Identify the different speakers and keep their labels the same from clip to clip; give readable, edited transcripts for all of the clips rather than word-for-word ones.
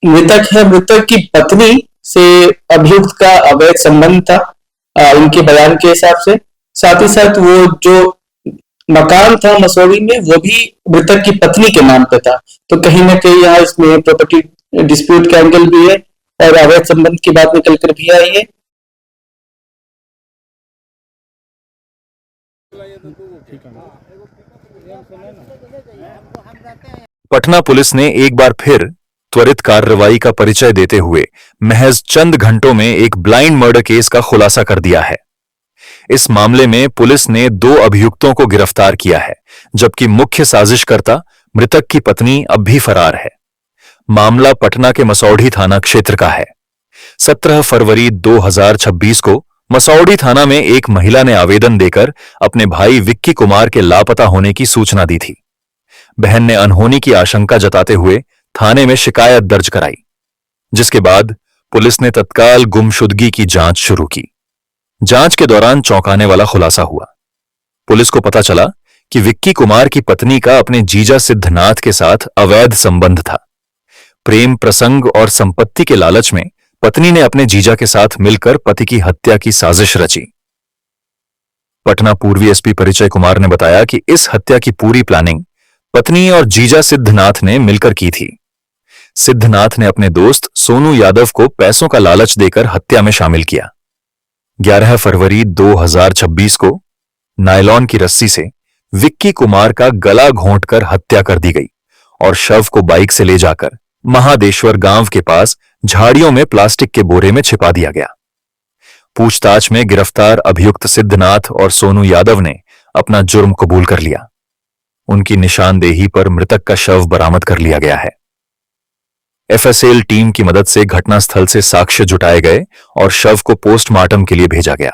Speaker 1: मृतक है, मृतक की पत्नी से अभियुक्त का अवैध संबंध था उनके बयान के हिसाब से। साथ ही साथ वो जो मकान था मसौरी में वो भी मृतक की पत्नी के नाम पे था। तो कहीं ना कहीं यहाँ इसमें प्रॉपर्टी डिस्प्यूट का एंगल भी है और अवैध संबंध की बात निकल कर भी आई है।
Speaker 2: पटना पुलिस ने एक बार फिर त्वरित कार्रवाई का परिचय देते हुए महज चंद घंटों में एक ब्लाइंड मर्डर केस का खुलासा कर दिया है। इस मामले में पुलिस ने 2 अभियुक्तों को गिरफ्तार किया है, जबकि मुख्य साजिशकर्ता मृतक की पत्नी अब भी फरार है। मामला पटना के मसौढ़ी थाना क्षेत्र का है। 17 फरवरी 2026 को मसौढ़ी थाना में एक महिला ने आवेदन देकर अपने भाई विक्की कुमार के लापता होने की सूचना दी थी। बहन ने अनहोनी की आशंका जताते हुए थाने में शिकायत दर्ज कराई, जिसके बाद पुलिस ने तत्काल गुमशुदगी की जांच शुरू की। जांच के दौरान चौंकाने वाला खुलासा हुआ। पुलिस को पता चला कि विक्की कुमार की पत्नी का अपने जीजा सिद्धनाथ के साथ अवैध संबंध था। प्रेम प्रसंग और संपत्ति के लालच में पत्नी ने अपने जीजा के साथ मिलकर पति की हत्या की साजिश रची। पटना पूर्वी एसपी परिचय कुमार ने बताया कि इस हत्या की पूरी प्लानिंग पत्नी और जीजा सिद्धनाथ ने मिलकर की थी। सिद्धनाथ ने अपने दोस्त सोनू यादव को पैसों का लालच देकर हत्या में शामिल किया। 11 फरवरी 2026 को नायलॉन की रस्सी से विक्की कुमार का गला घोंटकर हत्या कर दी गई और शव को बाइक से ले जाकर महादेश्वर गांव के पास झाड़ियों में प्लास्टिक के बोरे में छिपा दिया गया। पूछताछ में गिरफ्तार अभियुक्त सिद्धनाथ और सोनू यादव ने अपना जुर्म कबूल कर लिया। उनकी निशानदेही पर मृतक का शव बरामद कर लिया गया है। एफएसएल टीम की मदद से घटनास्थल से साक्ष्य जुटाए गए और शव को पोस्टमार्टम के लिए भेजा गया।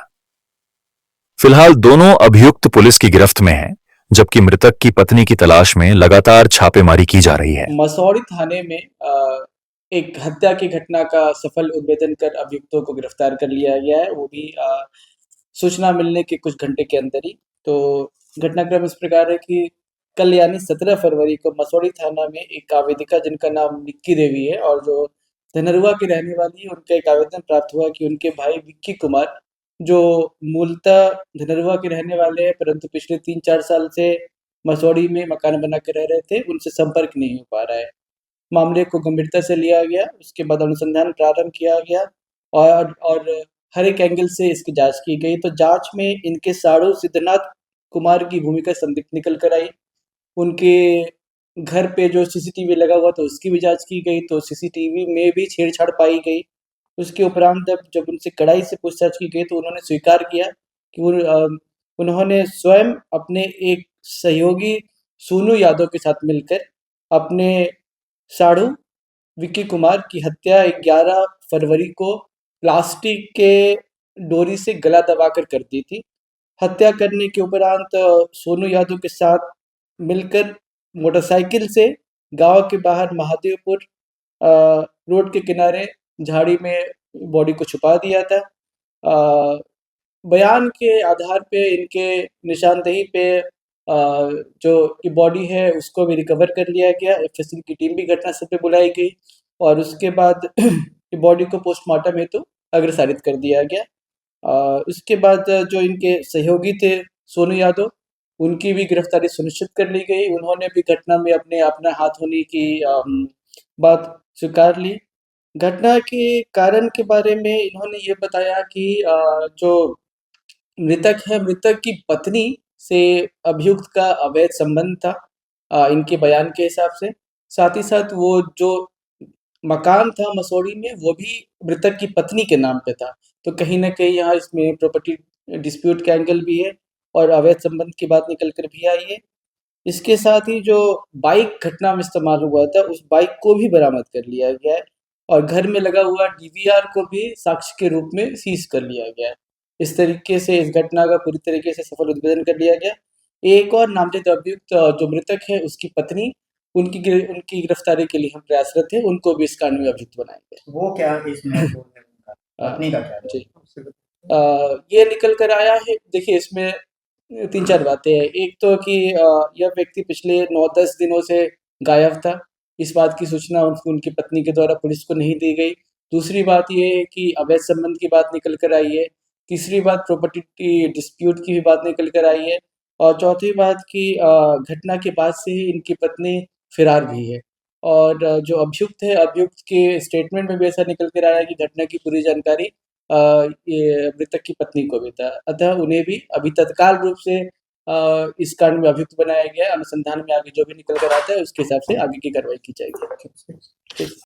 Speaker 2: फिलहाल दोनों अभियुक्त पुलिस की गिरफ्त में हैं, जबकि मृतक की पत्नी की तलाश में लगातार छापेमारी की जा रही है।
Speaker 1: मसौढ़ी थाने में एक हत्या की घटना का सफल उद्भेदन कर अभियुक्तों को गिरफ्तार कर लिया गया है, वो भी सूचना मिलने के कुछ घंटे के अंदर ही। तो घटनाक्रम इस प्रकार है कि कल यानी 17 फरवरी को मसौढ़ी थाना में एक आवेदिका जिनका नाम निक्की देवी है और जो धनरुआ की रहने वाली है, उनका एक आवेदन प्राप्त हुआ कि उनके भाई विक्की कुमार जो मूलतः धनरुआ के रहने वाले हैं परंतु पिछले 3-4 साल से मसौढ़ी में मकान बना के रह रहे थे, उनसे संपर्क नहीं हो पा रहा है। मामले को गंभीरता से लिया गया, उसके बाद अनुसंधान प्रारंभ किया गया और हर एक एंगल से इसकी जांच की गई। तो जांच में इनके साड़ू सिद्धनाथ कुमार की भूमिका संदिग्ध निकल कर आई। उनके घर पे जो सीसीटीवी लगा हुआ था उसकी भी जांच की गई, तो सीसीटीवी में भी छेड़छाड़ पाई गई। उसके उपरांत जब उनसे कड़ाई से पूछताछ की गई तो उन्होंने स्वीकार किया कि उन्होंने स्वयं अपने एक सहयोगी सोनू यादव के साथ मिलकर अपने साड़ू विक्की कुमार की हत्या 11 फरवरी को प्लास्टिक के डोरी से गला दबाकर कर दी थी। हत्या करने के उपरांत सोनू यादव के साथ मिलकर मोटरसाइकिल से गांव के बाहर महादेवपुर रोड के किनारे झाड़ी में बॉडी को छुपा दिया था। बयान के आधार पे इनके निशानदेही पे जो कि बॉडी है उसको भी रिकवर कर लिया गया। एफएसएल की टीम भी घटनास्थल पे बुलाई गई और उसके बाद बॉडी को पोस्टमार्टम हेतु अग्रसारित कर दिया गया। उसके बाद जो इनके सहयोगी थे सोनू यादव, उनकी भी गिरफ्तारी सुनिश्चित कर ली गई। उन्होंने भी घटना में अपना हाथ होने की बात स्वीकार ली। घटना के कारण के बारे में इन्होंने ये बताया कि जो मृतक है, मृतक की पत्नी से अभियुक्त का अवैध संबंध था इनके बयान के हिसाब से। साथ ही साथ वो जो मकान था मसौढ़ी में वो भी मृतक की पत्नी के नाम पे था। तो कहीं न कहीं यहाँ इसमें प्रॉपर्टी डिस्प्यूट का एंगल भी है और अवैध संबंध की बात निकल कर भी आई है। इसके साथ ही जो बाइक घटना में इस्तेमाल हुआ था, उस बाइक को भी बरामद कर लिया गया है और घर में लगा हुआ डीवीआर को भी साक्ष्य के रूप में सीज़ कर लिया गया है। इस तरीके से इस घटना का पूरी तरीके से सफल उद्भेदन कर लिया गया। एक और नामजद अभियुक्त जो मृतक है उसकी पत्नी, उनकी गिरफ्तारी के लिए हम प्रयासरत हैं, उनको भी इस कांड में अभियुक्त बनाएँगे।
Speaker 3: वो क्या इसमें रोल है उनका? पत्नी का क्या
Speaker 1: जी।
Speaker 3: रोल है?
Speaker 1: ये निकल कर आया है, देखिए इसमें 3-4 बातें हैं। एक तो कि यह व्यक्ति पिछले 9-10 दिनों से गायब था। इस बात की सूचना उनकी पत्नी के द्वारा पुलिस को नहीं दी गई। दूसरी बात ये है कि अवैध संबंध की बात निकल कर आई है। तीसरी बात प्रॉपर्टी की डिस्प्यूट की भी बात निकल कर आई है और चौथी बात कि घटना के बाद से ही इनकी पत्नी फरार भी है और जो अभियुक्त है, अभियुक्त के स्टेटमेंट में भी ऐसा निकल कर आया कि घटना की पूरी जानकारी ये मृतक की पत्नी को भी था। अतः उन्हें भी अभी तत्काल रूप से इस कांड में अभियुक्त बनाया गया है। अनुसंधान में आगे जो भी निकल कर आता है, उसके हिसाब से आगे की कार्रवाई की जाएगी। ठीक।